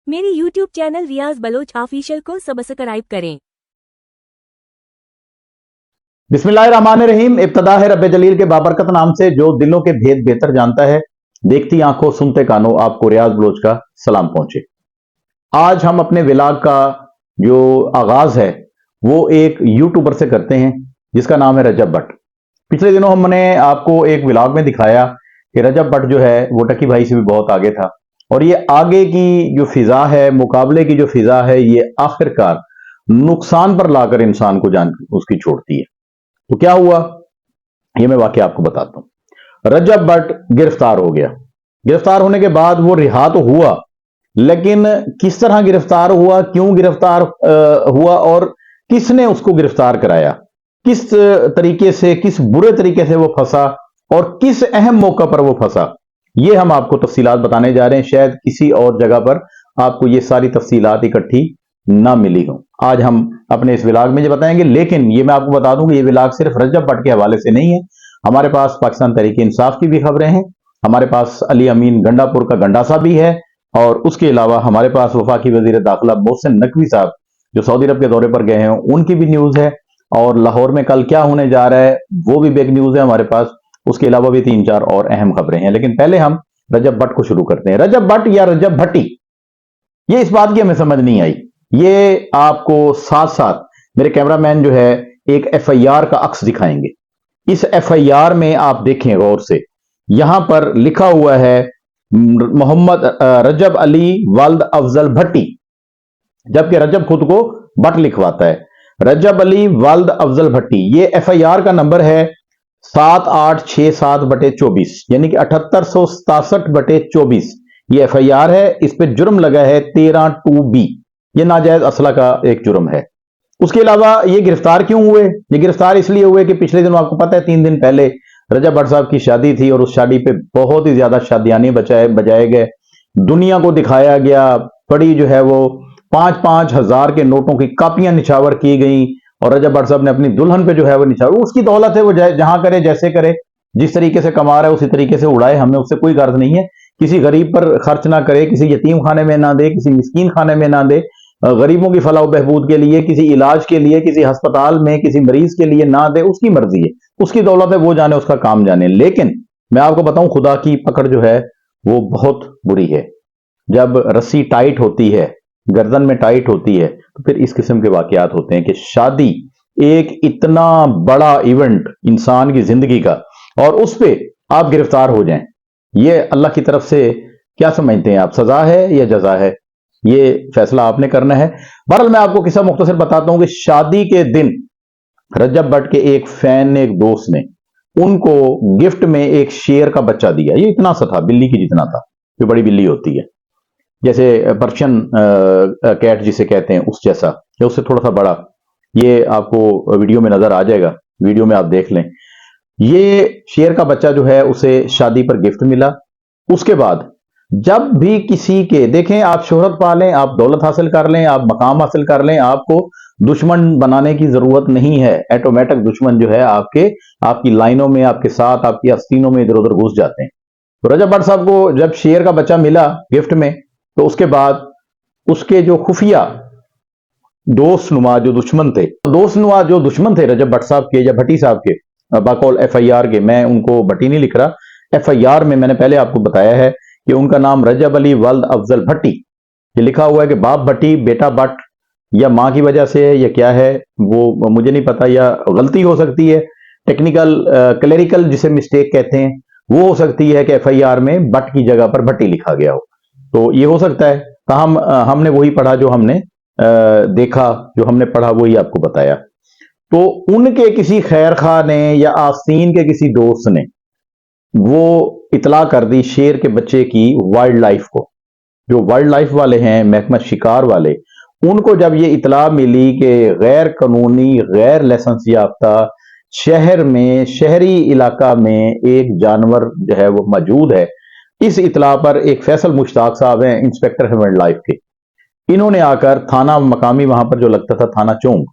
मेरे YouTube channel रियाज Bloch official को subscribe करें। बिस्मिल्लाहिर्रहमानिर्रहीम। इब्तिदा है रब्बे जलील के बाबरकत नाम से जो दिलों के भेद बेहतर जानता है। देखती आंखों सुनते कानों आपको रियाज बलोच का सलाम पहुंचे। आज हम अपने व्लॉग का जो आगाज है वो एक यूट्यूबर से करते हैं जिसका नाम है रजब भट्ट। पिछले दिनों हमने आपको एक व्लॉग में दिखाया कि रजब भट्ट जो है वो टकी भाई से भी बहुत आगे था और ये आगे की जो फिजा है, मुकाबले की जो फिजा है, ये आखिरकार नुकसान पर लाकर इंसान को जान उसकी छोड़ती है। तो क्या हुआ ये मैं वाकया आपको बताता हूं। रजब भट्ट गिरफ्तार हो गया। गिरफ्तार होने के बाद वो रिहा तो हुआ, लेकिन किस तरह गिरफ्तार हुआ, क्यों गिरफ्तार हुआ और किसने उसको गिरफ्तार कराया, किस तरीके से, किस बुरे तरीके से वो फंसा और किस अहम मौका पर वो फंसा, ये हम आपको तफसीलात बताने जा रहे हैं। शायद किसी और जगह पर आपको ये सारी तफसीलात इकट्ठी ना मिली हो। आज हम अपने इस व्लॉग में ये बताएंगे, लेकिन ये मैं आपको बता दूं कि ये व्लॉग सिर्फ रजब भट्ट के हवाले से नहीं है। हमारे पास पाकिस्तान तहरीक इंसाफ की भी खबरें हैं, हमारे पास अली अमीन गंडापुर का गंडासा भी है और उसके अलावा हमारे पास वफाकी वजीर दाखिला मोहसिन नकवी साहब जो सऊदी अरब के दौरे पर गए हैं उनकी भी न्यूज है और लाहौर में कल क्या होने जा रहा है वो भी बिग न्यूज है हमारे पास। उसके अलावा भी 3-4 और अहम खबरें हैं, लेकिन पहले हम रजब भट्ट को शुरू करते हैं। रजब भट्ट या रजब भट्टी, ये इस बात की हमें समझ नहीं आई। ये आपको साथ साथ मेरे कैमरामैन जो है एक FIR का अक्स दिखाएंगे। इस FIR में आप देखें गौर से, यहां पर लिखा हुआ है मोहम्मद रजब अली वल्द अफजल भट्टी, जबकि रजब खुद को भट्ट लिखवाता है। रजब अली वल्द अफजल भट्टी, ये FIR का नंबर है 7867/24, यानी कि 7867/24 ये FIR है। इस पे जुर्म लगा है 13(2)B, ये नाजायज असला का एक जुर्म है। उसके अलावा ये गिरफ्तार क्यों हुए? ये गिरफ्तार इसलिए हुए कि पिछले दिनों आपको पता है 3 दिन पहले रजब भट्ट साहब की शादी थी और उस शादी पे बहुत ही ज्यादा शादियाने बजाए गए, दुनिया को दिखाया गया। बड़ी जो है वो 5-5 हजार के नोटों की कापियां निछावर की गई और रजब भट्ट साहब ने अपनी दुल्हन पे जो है वो निछावर, उसकी दौलत है, वो जहां करे जैसे करे, जिस तरीके से कमा रहा है उसी तरीके से उड़ाए, हमें उससे कोई गर्ज नहीं है। किसी गरीब पर खर्च ना करे, किसी यतीम खाने में ना दे, किसी मिस्कीन खाने में ना दे, गरीबों की फलाह बहबूद के लिए, किसी इलाज के लिए, किसी अस्पताल में किसी मरीज के लिए ना दे, उसकी मर्जी है, उसकी दौलत है, वो जाने, उसका काम जाने। लेकिन मैं आपको बताऊं खुदा की पकड़ जो है वो बहुत बुरी है। जब रस्सी टाइट होती है, गर्दन में टाइट होती है, तो फिर इस किस्म के वाकयात होते हैं कि शादी एक इतना बड़ा इवेंट इंसान की जिंदगी का और उस पे आप गिरफ्तार हो जाएं, ये अल्लाह की तरफ से क्या समझते हैं आप, सजा है या जजा है? ये फैसला आपने करना है। बहरहाल मैं आपको किस्सा मुख्तसर बताता हूं कि शादी के दिन रजब भट्ट के एक फैन ने, एक दोस्त ने उनको गिफ्ट में एक शेर का बच्चा दिया। ये इतना सा था, बिल्ली की जितना था, जो बड़ी बिल्ली होती है, जैसे पर्शियन कैट जिसे कहते हैं उस जैसा या उससे थोड़ा सा बड़ा। ये आपको वीडियो में नजर आ जाएगा, वीडियो में आप देख लें। ये शेर का बच्चा जो है उसे शादी पर गिफ्ट मिला। उसके बाद जब भी किसी के, देखें, आप शोहरत पा लें, आप दौलत हासिल कर लें, आप मकाम हासिल कर लें, आपको दुश्मन बनाने की जरूरत नहीं है। ऑटोमेटिक दुश्मन जो है आपकी लाइनों में, आपके साथ, आपकी आस्तीनों में इधर उधर घुस जाते हैं। तो रजब भट्ट साहब को जब शेर का बच्चा मिला गिफ्ट में, तो उसके बाद उसके जो खुफिया दोस्तनुमा जो दुश्मन थे रजब भट्ट साहब के या भट्टी साहब के, बाकौल FIR के, मैं उनको भट्टी नहीं लिख रहा, FIR में मैंने पहले आपको बताया है कि उनका नाम रजब अली वल्द अफजल भट्टी, ये लिखा हुआ है कि बाप भट्टी बेटा भट्ट, या मां की वजह से है या क्या है वो मुझे नहीं पता, या गलती हो सकती है, टेक्निकल क्लेरिकल जिसे मिस्टेक कहते हैं वो हो सकती है कि FIR में भट्ट की जगह पर भट्टी लिखा गया हो, तो ये हो सकता है। हमने वही पढ़ा जो हमने देखा, जो हमने पढ़ा वही आपको बताया। तो उनके किसी खैर खा ने या आस्तीन के किसी दोस्त ने वो इतला कर दी शेर के बच्चे की वाइल्ड लाइफ को। जो वाइल्ड लाइफ वाले हैं, महकमा शिकार वाले, उनको जब ये इतला मिली कि गैर कानूनी, गैर लाइसेंस याफ्ता शहर में, शहरी इलाका में एक जानवर जो है वो मौजूद है, इस इतला पर एक फैसल मुश्ताक साहब हैं, इंस्पेक्टर है वाइल्ड लाइफ के, इन्होंने आकर थाना मकामी, वहां पर जो लगता था थाना चौंक,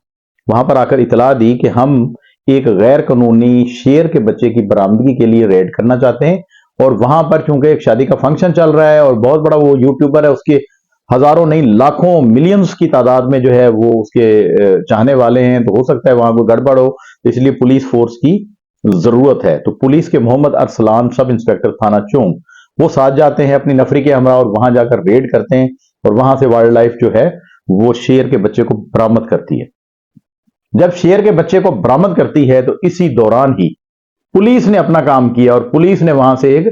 वहां पर आकर इतला दी कि हम एक गैर कानूनी शेर के बच्चे की बरामदगी के लिए रेड करना चाहते हैं। और वहां पर चूंकि एक शादी का फंक्शन चल रहा है और बहुत बड़ा वो यूट्यूबर है, उसके ہزاروں نہیں لاکھوں ملینز کی تعداد میں جو ہے وہ اس کے چاہنے والے ہیں، تو ہو سکتا ہے وہاں کوئی گڑبڑ ہو، اس لیے پولیس فورس کی ضرورت ہے۔ تو پولیس کے محمد ارسلان سب انسپیکٹر تھانہ چونگ وہ ساتھ جاتے ہیں اپنی نفری کے ہمراہ، اور وہاں جا کر ریڈ کرتے ہیں، اور وہاں سے وائلڈ لائف جو ہے وہ شیر کے بچے کو برآمد کرتی ہے۔ جب شیر کے بچے کو برآمد کرتی ہے تو اسی دوران ہی پولیس نے اپنا کام کیا، اور پولیس نے وہاں سے ایک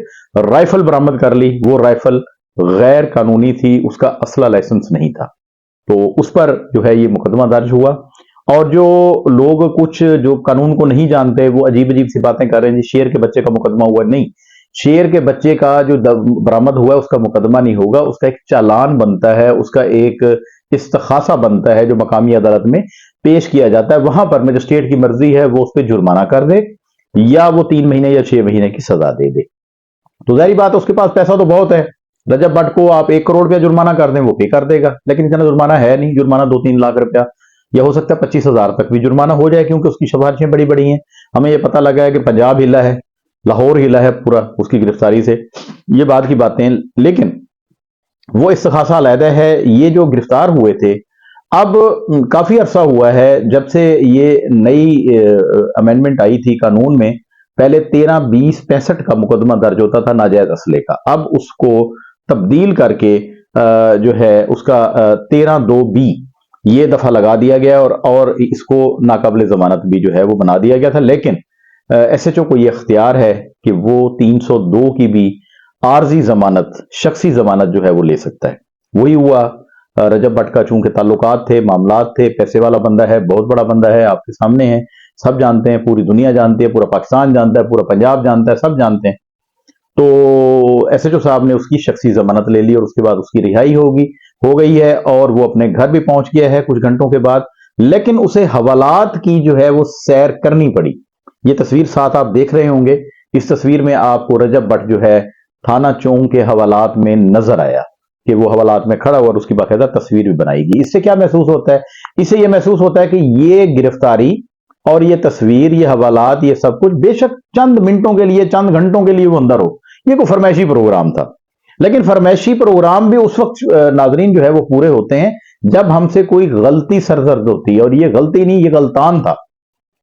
رائفل برآمد کر لی۔ وہ رائفل غیر قانونی تھی، اس کا اسلحہ لائسنس نہیں تھا، تو اس پر جو ہے یہ مقدمہ درج ہوا۔ اور جو لوگ کچھ جو قانون کو نہیں جانتے وہ عجیب عجیب سی باتیں کر رہے ہیں، جی شیر کے بچے کا مقدمہ ہوا، نہیں، شیر کے بچے کا جو برآمد ہوا ہے اس کا مقدمہ نہیں ہوگا، اس کا ایک چالان بنتا ہے، اس کا ایک استخاصہ بنتا ہے جو مقامی عدالت میں پیش کیا جاتا ہے۔ وہاں پر مجسٹریٹ کی مرضی ہے وہ اس پہ جرمانہ کر دے، یا وہ 3 مہینے یا 6 مہینے کی سزا دے دے۔ تو ظاہری بات ہے اس کے پاس پیسہ تو بہت ہے، رجب بٹ کو آپ 1 کروڑ روپیہ جرمانہ کر دیں وہ پے کر دے گا، لیکن اتنا جرمانہ ہے نہیں، جرمانہ 2-3 لاکھ روپیہ، یا ہو سکتا ہے 25,000 تک بھی جرمانہ ہو جائے، کیونکہ اس کی سفارشیں بڑی بڑی ہیں۔ ہمیں یہ پتہ لگا ہے کہ پنجاب ہلا ہے، لاہور ہلا ہے پورا اس کی گرفتاری سے، یہ بات کی باتیں، لیکن وہ استخاصہ علیحدہ ہے۔ یہ جو گرفتار ہوئے تھے، اب کافی عرصہ ہوا ہے جب سے یہ نئی امینڈمنٹ آئی تھی قانون میں، پہلے 13-20-65 کا مقدمہ درج ہوتا تھا ناجائز اسلحے کا، اب اس کو تبدیل کر کے جو ہے اس کا 13(2)B یہ دفعہ لگا دیا گیا، اور اس کو ناقابل ضمانت بھی جو ہے وہ بنا دیا گیا تھا، لیکن ایس ایچ او کو یہ اختیار ہے کہ وہ 302 کی بھی عارضی ضمانت، شخصی ضمانت جو ہے وہ لے سکتا ہے۔ وہی ہوا، رجب بٹ کا چونکہ تعلقات تھے، معاملات تھے، پیسے والا بندہ ہے، بہت بڑا بندہ ہے، آپ کے سامنے ہے، سب جانتے ہیں، پوری دنیا جانتی ہے، پورا پاکستان جانتا ہے، پورا پنجاب جانتا ہے، سب جانتے ہیں۔ تو ایس ایچ او صاحب نے اس کی شخصی ضمانت لے لی، اور اس کے بعد اس کی رہائی ہو گئی ہے، اور وہ اپنے گھر بھی پہنچ گیا ہے کچھ گھنٹوں کے بعد، لیکن اسے حوالات کی جو ہے وہ سیر کرنی پڑی۔ یہ تصویر ساتھ آپ دیکھ رہے ہوں گے، اس تصویر میں آپ کو رجب بٹ جو ہے تھانہ چونگ کے حوالات میں نظر آیا کہ وہ حوالات میں کھڑا ہوا، اور اس کی باقاعدہ تصویر بھی بنائی گئی۔ اس سے کیا محسوس ہوتا ہے؟ اس سے یہ محسوس ہوتا ہے کہ یہ گرفتاری اور یہ تصویر، یہ حوالات، یہ سب کچھ بے شک چند منٹوں کے لیے، چند گھنٹوں کے لیے وہ اندر ہو، یہ کوئی فرمائشی پروگرام تھا، لیکن فرمائشی پروگرام بھی اس وقت ناظرین جو ہے وہ پورے ہوتے ہیں جب ہم سے کوئی غلطی سرزد ہوتی ہے، اور یہ غلطی نہیں، یہ غلطان تھا۔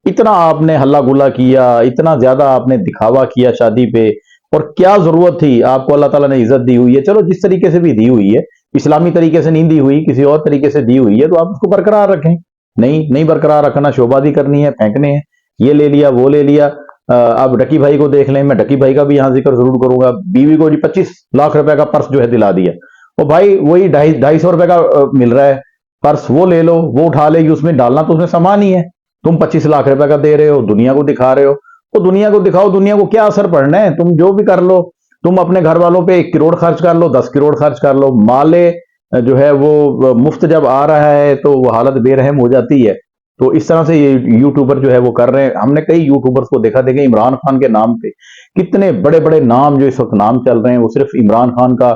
اتنا آپ نے ہلا گلا کیا، اتنا زیادہ آپ نے دکھاوا کیا شادی پہ، اور کیا ضرورت تھی؟ آپ کو اللہ تعالیٰ نے عزت دی ہوئی ہے، چلو جس طریقے سے بھی دی ہوئی ہے، اسلامی طریقے سے نہیں دی ہوئی، کسی اور طریقے سے دی ہوئی ہے، تو آپ اس کو برقرار رکھیں۔ نہیں برقرار رکھنا، شعبازی کرنی ہے، پھینکنے ہیں، یہ لے لیا وہ لے لیا۔ آپ ڈکی بھائی کو دیکھ لیں، میں ڈکی بھائی کا بھی یہاں ذکر ضرور کروں گا، بیوی کو 25 لاکھ روپے کا پرس جو ہے دلا دیا، وہ بھائی وہی 250 روپے کا مل رہا ہے پرس، وہ لے لو، وہ اٹھا لے گی، اس میں ڈالنا تو اس میں سامان ہی ہے، تم 25 لاکھ روپے کا دے رہے ہو، دنیا کو دکھا رہے ہو، تو دنیا کو دکھاؤ، دنیا کو کیا اثر پڑنا ہے؟ تم جو بھی کر لو، تم اپنے گھر والوں پہ 1 کروڑ خرچ کر لو، 10 کروڑ خرچ کر لو، مالے جو ہے وہ مفت جب آ رہا ہے تو وہ حالت بے رحم ہو جاتی ہے۔ تو اس طرح سے یہ یوٹیوبر جو ہے وہ کر رہے ہیں۔ ہم نے کئی یوٹیوبرز کو دیکھا عمران خان کے نام پہ کتنے بڑے بڑے نام جو اس وقت نام چل رہے ہیں، وہ صرف عمران خان کا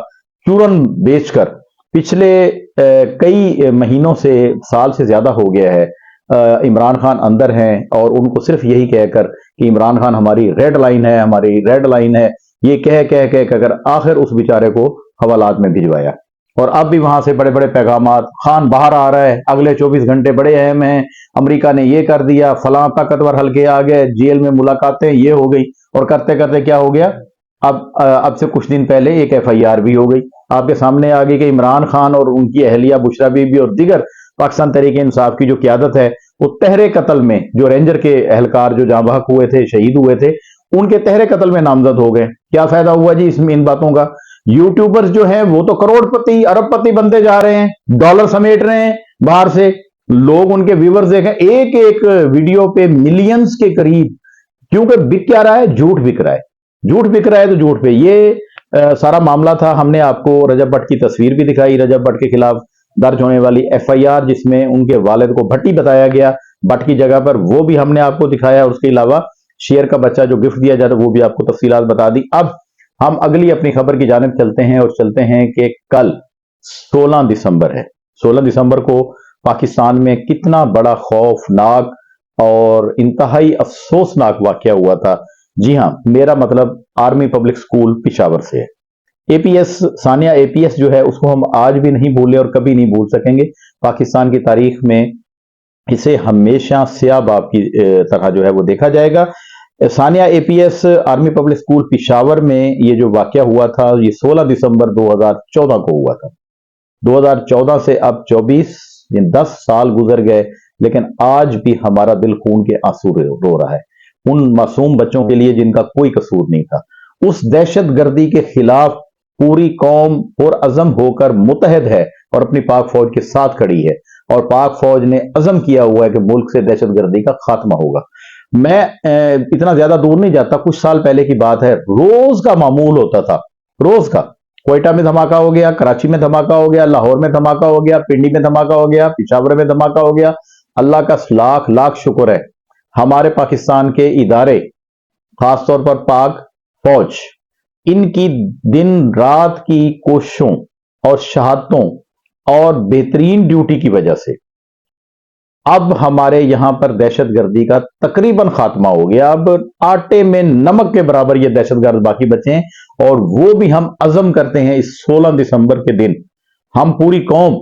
چورن بیچ کر پچھلے کئی مہینوں سے، سال سے زیادہ ہو گیا ہے، عمران خان اندر ہیں، اور ان کو صرف یہی کہہ کر کہ عمران خان ہماری ریڈ لائن ہے، ہماری ریڈ لائن ہے، یہ کہہ کر آخر اس بیچارے کو حوالات میں بھجوایا۔ اور اب بھی وہاں سے بڑے بڑے پیغامات، خان باہر آ رہا ہے، اگلے 24 گھنٹے بڑے اہم ہیں، امریکہ نے یہ کر دیا، فلاں طاقتور حلقے آ گئے، جیل میں ملاقاتیں یہ ہو گئی، اور کرتے کرتے کیا ہو گیا، اب سے کچھ دن پہلے ایک FIR بھی ہو گئی، آپ کے سامنے آ گئی کہ عمران خان اور ان کی اہلیہ بشرا بی بی اور دیگر پاکستان تحریک انصاف کی جو قیادت ہے، وہ تحرے قتل میں جو رینجر کے اہلکار جو جاں بحق ہوئے تھے، شہید ہوئے تھے، ان کے تحرے قتل میں نامزد ہو گئے۔ کیا فائدہ ہوا جی ان باتوں کا؟ یوٹیوبرز جو ہیں وہ تو کروڑ پتی، ارب پتی بنتے جا رہے ہیں، ڈالر سمیٹ رہے ہیں باہر سے، لوگ ان کے ویورز دیکھیں، ایک ایک ویڈیو پہ ملینز کے قریب، کیونکہ بک کیا رہا ہے؟ جھوٹ بک رہا ہے، جھوٹ بک رہا ہے، تو جھوٹ پہ یہ سارا معاملہ تھا۔ ہم نے آپ کو رجب بٹ کی تصویر بھی دکھائی، رجب بٹ کے خلاف درج ہونے والی FIR، جس میں ان کے والد کو بھٹی بتایا گیا بٹ کی جگہ پر، وہ بھی ہم نے آپ کو دکھایا، اور اس کے علاوہ شیر کا بچہ جو گفٹ دیا جاتا ہے وہ بھی آپ کو تفصیلات بتا دی۔ اب ہم اگلی اپنی خبر کی جانب چلتے ہیں، اور چلتے ہیں کہ کل 16 دسمبر ہے۔ 16 دسمبر کو پاکستان میں کتنا بڑا خوفناک اور انتہائی افسوسناک واقعہ ہوا تھا۔ جی ہاں، میرا مطلب آرمی پبلک سکول پشاور سے ہے۔ APS सानिया APS जो है उसको हम आज भी नहीं भूले और कभी नहीं भूल सकेंगे। पाकिस्तान की तारीख में इसे हमेशा स्याह बाब की तरह जो है वो देखा जाएगा। Sania APS army public school Peshawar में ये जो वाकया हुआ था ये 16 दिसंबर 2014 को हुआ था। 2014 से अब 24 10 साल गुजर गए, लेकिन आज भी हमारा दिल खून के आंसू रो रहा है उन मासूम बच्चों के लिए जिनका कोई कसूर नहीं था। उस दहशतगर्दी के खिलाफ पूरी कौम पुरअज़म होकर मुतहद है और अपनी पाक फौज के साथ खड़ी है, और पाक फौज ने अज़म किया हुआ है कि मुल्क से दहशतगर्दी का खात्मा होगा। मैं इतना ज्यादा दूर नहीं जाता, कुछ साल पहले की बात है, रोज का मामूल होता था, रोज का। क्वेटा में धमाका हो गया, कराची में धमाका हो गया, लाहौर में धमाका हो गया, पिंडी में धमाका हो गया, पिशावर में धमाका हो गया। अल्लाह का लाख लाख शुक्र है हमारे पाकिस्तान के इदारे, खासतौर पर पाक फौज, इनकी दिन रात की कोशिशों और शहादतों और बेहतरीन ड्यूटी की वजह से अब हमारे यहां पर दहशतगर्दी का तकरीबन खात्मा हो गया। अब आटे में नमक के बराबर ये दहशतगर्द बाकी बचे हैं, और वो भी हम अज़म करते हैं इस 16 दिसंबर के दिन हम पूरी कौम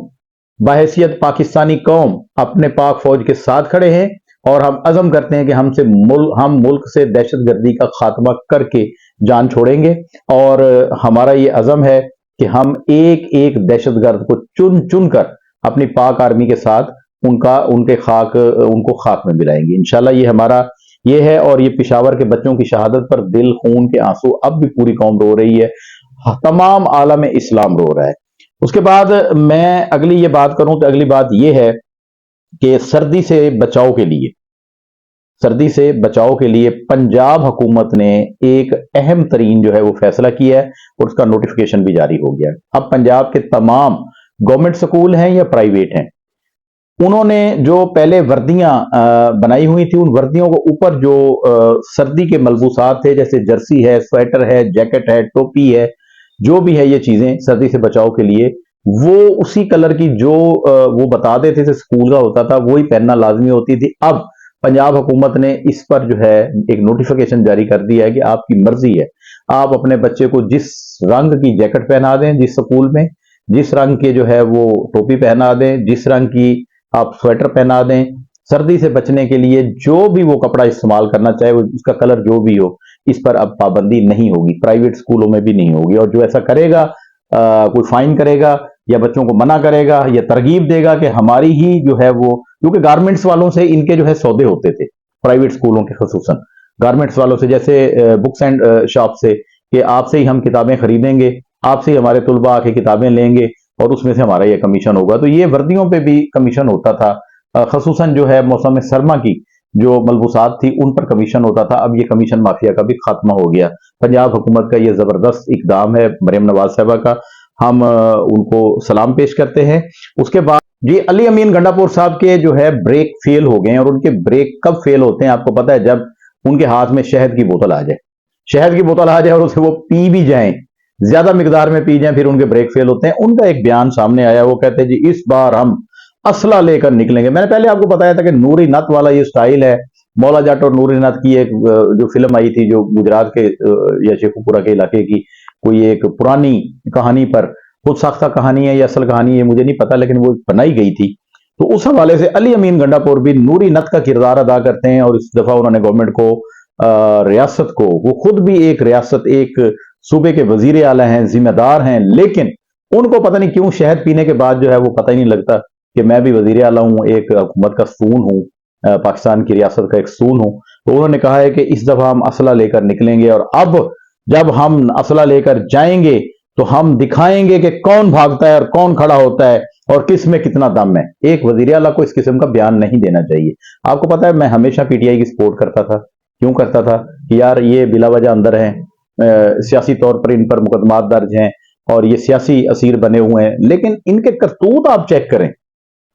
बहैसियत पाकिस्तानी कौम अपने पाक फौज के साथ खड़े हैं, और हम अज़म करते हैं कि हम मुल्क से दहशतगर्दी का खात्मा करके जान छोड़ेंगे। और हमारा ये अज़म है कि हम एक एक दहशतगर्द को चुन चुन कर अपनी पाक आर्मी के साथ उनको खाक में मिलाएंगे इंशाल्लाह। ये हमारा ये है, और ये पिशावर के बच्चों की शहादत पर दिल खून के आंसू अब भी पूरी कौम रो रही है, तमाम आलम इस्लाम रो रहा है। उसके बाद मैं अगली ये बात करूं तो अगली बात ये है कि सर्दी से बचाव के लिए पंजाब हुकूमत ने एक अहम तरीन जो है वो फैसला किया है, और उसका नोटिफिकेशन भी जारी हो गया। अब पंजाब के तमाम गवर्नमेंट स्कूल हैं या प्राइवेट हैं, उन्होंने जो पहले वर्दियां बनाई हुई थी, उन वर्दियों को ऊपर जो सर्दी के मलबूसात थे, जैसे जर्सी है, स्वेटर है, जैकेट है, टोपी है, जो भी है ये चीजें सर्दी से बचाव के लिए, वो उसी कलर की जो वो बता देते थे स्कूल का होता था वही पहनना लाजमी होती थी। अब पंजाब हुकूमत ने इस पर जो है एक नोटिफिकेशन जारी कर दिया है कि आपकी मर्जी है, आप अपने बच्चे को जिस रंग की जैकेट पहना दें, जिस स्कूल में जिस रंग के जो है वो टोपी पहना दें, जिस रंग की आप स्वेटर पहना दें, सर्दी से बचने के लिए जो भी वो कपड़ा इस्तेमाल करना चाहे, वो उसका कलर जो भी हो, इस पर अब पाबंदी नहीं होगी, प्राइवेट स्कूलों में भी नहीं होगी। और जो ऐसा करेगा कोई फाइन करेगा या बच्चों को मना करेगा या तरगीब देगा कि हमारी ही जो है वो, क्योंकि गारमेंट्स वालों से इनके जो है सौदे होते थे, प्राइवेट स्कूलों के खसूसन गारमेंट्स वालों से, जैसे बुक्स एंड शॉप से, कि आपसे ही हम किताबें खरीदेंगे, आपसे ही हमारे तुलबा आके किताबें लेंगे और उसमें से हमारा ये कमीशन होगा। तो ये वर्दियों पे भी कमीशन होता था, खसूसन जो है मौसम सरमा की जो मलबूसात थी उन पर कमीशन होता था। अब ये कमीशन माफिया का भी खात्मा हो गया। पंजाब हुकूमत का ये जबरदस्त इकदाम है, मरियम नवाज साहबा का, हम उनको सलाम पेश करते हैं। उसके बाद जी अली अमीन गंडापुर साहब के जो है ब्रेक फेल हो गए हैं, और उनके ब्रेक कब फेल होते हैं आपको पता है? जब उनके हाथ में शहद की बोतल आ जाए, शहद की बोतल आ जाए और उसे वो पी भी जाएं, ज्यादा मिकदार में पी जाएं, फिर उनके ब्रेक फेल होते हैं। उनका एक बयान सामने आया, वो कहते हैं जी इस बार हम असला लेकर निकलेंगे। मैंने पहले आपको बताया था कि नूरी नत वाला ये स्टाइल है, मौला जट और नूरी नत की एक जो फिल्म आई थी जो गुजरात के या शेखुपुरा के इलाके की कोई एक पुरानी कहानी पर, खुद साख्ता कहानी है या असल कहानी है मुझे नहीं पता, लेकिन वो बनाई गई थी। तो उस हवाले से अली अमीन गंडापुर भी नूरी नत का किरदार अदा करते हैं, और इस दफा उन्होंने गवर्नमेंट को, रियासत को, वो खुद भी एक रियासत, एक सूबे के वजीर आला हैं, जिम्मेदार हैं, लेकिन उनको पता नहीं क्यों शहद पीने के बाद जो है वो पता ही नहीं लगता कि मैं भी वजीर आला हूं, एक हुकूमत का स्तून हूं, पाकिस्तान की रियासत का एक स्तून हूं। तो उन्होंने कहा है कि इस दफा हम असला लेकर निकलेंगे, और अब जब हम असला लेकर जाएंगे तो हम दिखाएंगे कि कौन भागता है और कौन खड़ा होता है और किस में कितना दम है। एक वजीर आला को इस किस्म का बयान नहीं देना चाहिए। आपको पता है मैं हमेशा पीटीआई की सपोर्ट करता था। क्यों करता था? कि यार ये बिलावजह अंदर हैं, सियासी तौर पर इन पर मुकदमात दर्ज हैं और ये सियासी असीर बने हुए हैं, लेकिन इनके करतूत आप चेक करें।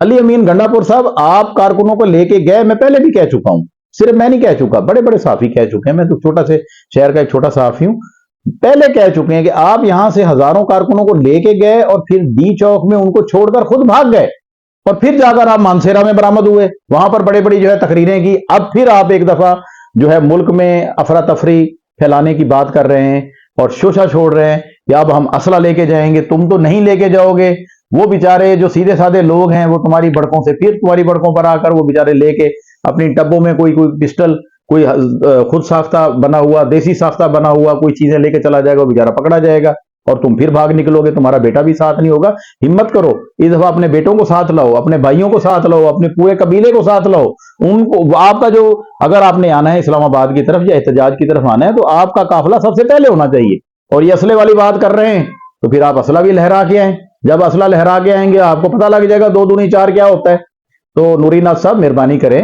अली अमीन गंडापुर साहब, आप कारकुनों को लेके गए, मैं पहले भी कह चुका हूं, सिर्फ मैं नहीं कह चुका, बड़े बड़े साफी कह चुके हैं, मैं तो छोटा से शहर का एक छोटा साफी हूं, पहले कह चुके हैं कि आप यहां से हजारों कारकुनों को लेके गए और फिर डी चौक में उनको छोड़कर खुद भाग गए, और फिर जाकर आप मानसेरा में बरामद हुए, वहां पर बड़े बड़ी जो है तकरीरें की। अब फिर आप एक दफा जो है मुल्क में अफरा तफरी फैलाने की बात कर रहे हैं और शोशा छोड़ रहे हैं کہ اب ہم اسلحہ لے کے جائیں گے. تم تو نہیں لے کے جاؤ گے, وہ بیچارے جو سیدھے سادے لوگ ہیں وہ تمہاری بڑکوں سے پھر تمہاری بڑکوں پر آ کر وہ بیچارے لے کے اپنی ٹبوں میں کوئی پسٹل, کوئی خود ساختہ بنا ہوا, دیسی ساختہ بنا ہوا کوئی چیزیں لے کے چلا جائے گا, وہ بیچارہ پکڑا جائے گا اور تم پھر بھاگ نکلو گے, تمہارا بیٹا بھی ساتھ نہیں ہوگا. ہمت کرو, اس دفعہ اپنے بیٹوں کو ساتھ لاؤ, اپنے بھائیوں کو ساتھ لاؤ, اپنے پورے قبیلے کو ساتھ لاؤ. ان کو آپ کا جو, اگر آپ نے آنا ہے اسلام آباد کی طرف یا احتجاج کی طرف آنا ہے تو آپ کا قافلہ سب سے پہلے ہونا چاہیے. اور یہ اسلحے والی بات کر رہے ہیں تو پھر آپ اسلحہ بھی لہرا کے آئیں. جب اسلحہ لہرا کے آئیں گے آپ کو پتہ لگ جائے گا 2 دونی 4 کیا ہوتا ہے. تو نوری ناز صاحب مہربانی کریں,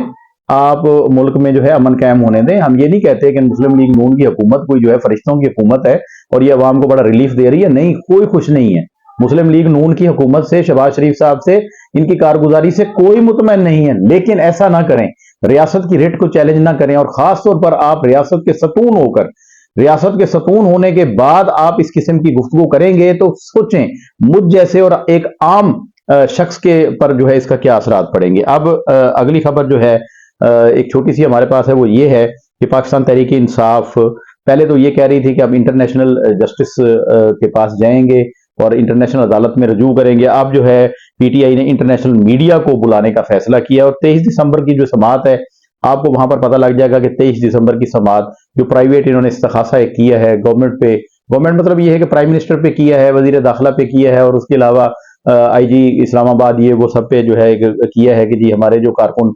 آپ ملک میں جو ہے امن قائم ہونے دیں. ہم یہ نہیں کہتے کہ مسلم لیگ نون کی حکومت کوئی جو ہے فرشتوں کی حکومت ہے اور یہ عوام کو بڑا ریلیف دے رہی ہے, نہیں, کوئی خوش نہیں ہے. مسلم لیگ نون کی حکومت سے, شہباز شریف صاحب سے, ان کی کارگزاری سے کوئی مطمئن نہیں ہے. لیکن ایسا نہ کریں, ریاست کی ریٹ کو چیلنج نہ کریں, اور خاص طور پر آپ ریاست کے ستون ہو کر, ریاست کے ستون ہونے کے بعد آپ اس قسم کی گفتگو کریں گے تو سوچیں مجھ جیسے اور ایک عام شخص کے پر جو ہے اس کا کیا اثرات پڑیں گے. اب اگلی خبر جو ہے ایک چھوٹی سی ہمارے پاس ہے, وہ یہ ہے کہ پاکستان تحریک انصاف پہلے تو یہ کہہ رہی تھی کہ اب انٹرنیشنل جسٹس کے پاس جائیں گے اور انٹرنیشنل عدالت میں رجوع کریں گے. اب جو ہے پی ٹی آئی نے انٹرنیشنل میڈیا کو بلانے کا فیصلہ کیا اور 23 دسمبر کی جو سماعت ہے, آپ کو وہاں پر پتہ لگ جائے گا کہ 23 دسمبر کی سماعت جو پرائیویٹ انہوں نے استخاصہ کیا ہے گورنمنٹ پہ, گورنمنٹ مطلب یہ ہے کہ پرائم منسٹر پہ کیا ہے, وزیر داخلہ پہ کیا ہے, اور اس کے علاوہ آئی جی اسلام آباد یہ وہ سب پہ جو ہے کیا ہے کہ جی ہمارے جو کارکن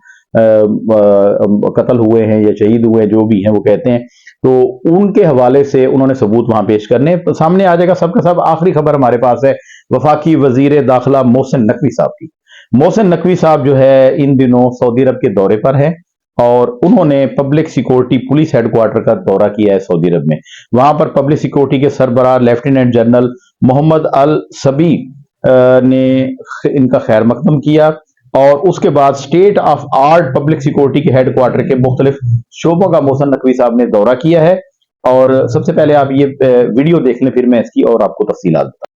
قتل ہوئے ہیں یا شہید ہوئے ہیں, جو بھی ہیں وہ کہتے ہیں, تو ان کے حوالے سے انہوں نے ثبوت وہاں پیش کرنے. سامنے آ جائے گا سب کا سب. آخری خبر ہمارے پاس ہے وفاقی وزیر داخلہ محسن نقوی صاحب کی. محسن نقوی صاحب جو ہے ان دنوں سعودی عرب کے دورے پر ہیں اور انہوں نے public security police headquarter کا دورہ کیا ہے سعودی عرب میں. وہاں پر پبلک سیکورٹی کے سربراہ لیفٹیننٹ جنرل محمد الصبی نے ان کا خیر مقدم کیا, اور اس کے بعد state of art public security کے ہیڈ کوارٹر کے مختلف شعبوں کا محسن نقوی صاحب نے دورہ کیا ہے. اور سب سے پہلے آپ یہ ویڈیو دیکھ لیں, پھر میں اس کی اور آپ کو تفصیلات بتاؤں.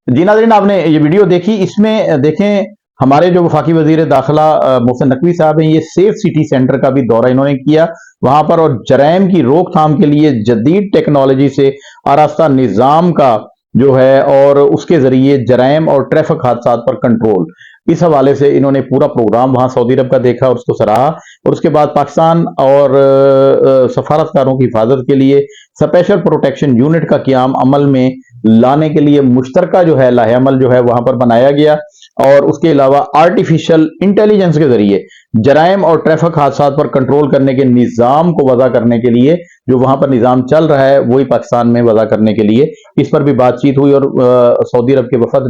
جی ناظرین, آپ نے یہ ویڈیو دیکھی, اس میں دیکھیں ہمارے جو وفاقی وزیر داخلہ محسن نقوی صاحب ہیں, یہ سیف سٹی سینٹر کا بھی دورہ انہوں نے کیا وہاں پر, اور جرائم کی روک تھام کے لیے جدید ٹیکنالوجی سے آراستہ نظام کا جو ہے اور اس کے ذریعے جرائم اور ٹریفک حادثات پر کنٹرول, اس حوالے سے انہوں نے پورا پروگرام وہاں سعودی عرب کا دیکھا اور اس کو سراہا. اور اس کے بعد پاکستان اور سفارتکاروں کی حفاظت کے لیے اسپیشل پروٹیکشن یونٹ کا قیام عمل میں لانے کے لیے مشترکہ جو ہے لاہ عمل جو ہے وہاں پر بنایا گیا, اور اس کے علاوہ آرٹیفیشل انٹیلیجنس کے ذریعے جرائم اور ٹریفک حادثات پر کنٹرول کرنے کے نظام کو وضع کرنے کے لیے، جو وہاں پر نظام چل رہا ہے وہی پاکستان میں وضع کرنے کے لیے اس پر بھی بات چیت ہوئی، اور سعودی عرب کے وفد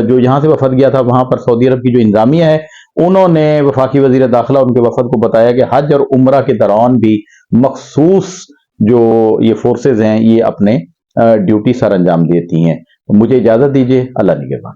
جو یہاں سے وفد گیا تھا، وہاں پر سعودی عرب کی جو انتظامیہ ہے انہوں نے وفاقی وزیر داخلہ ان کے وفد کو بتایا کہ حج اور عمرہ کے دوران بھی مخصوص جو یہ فورسز ہیں یہ اپنے ڈیوٹی سر انجام دیتی ہیں۔ مجھے اجازت دیجیے، اللہ نگہبان۔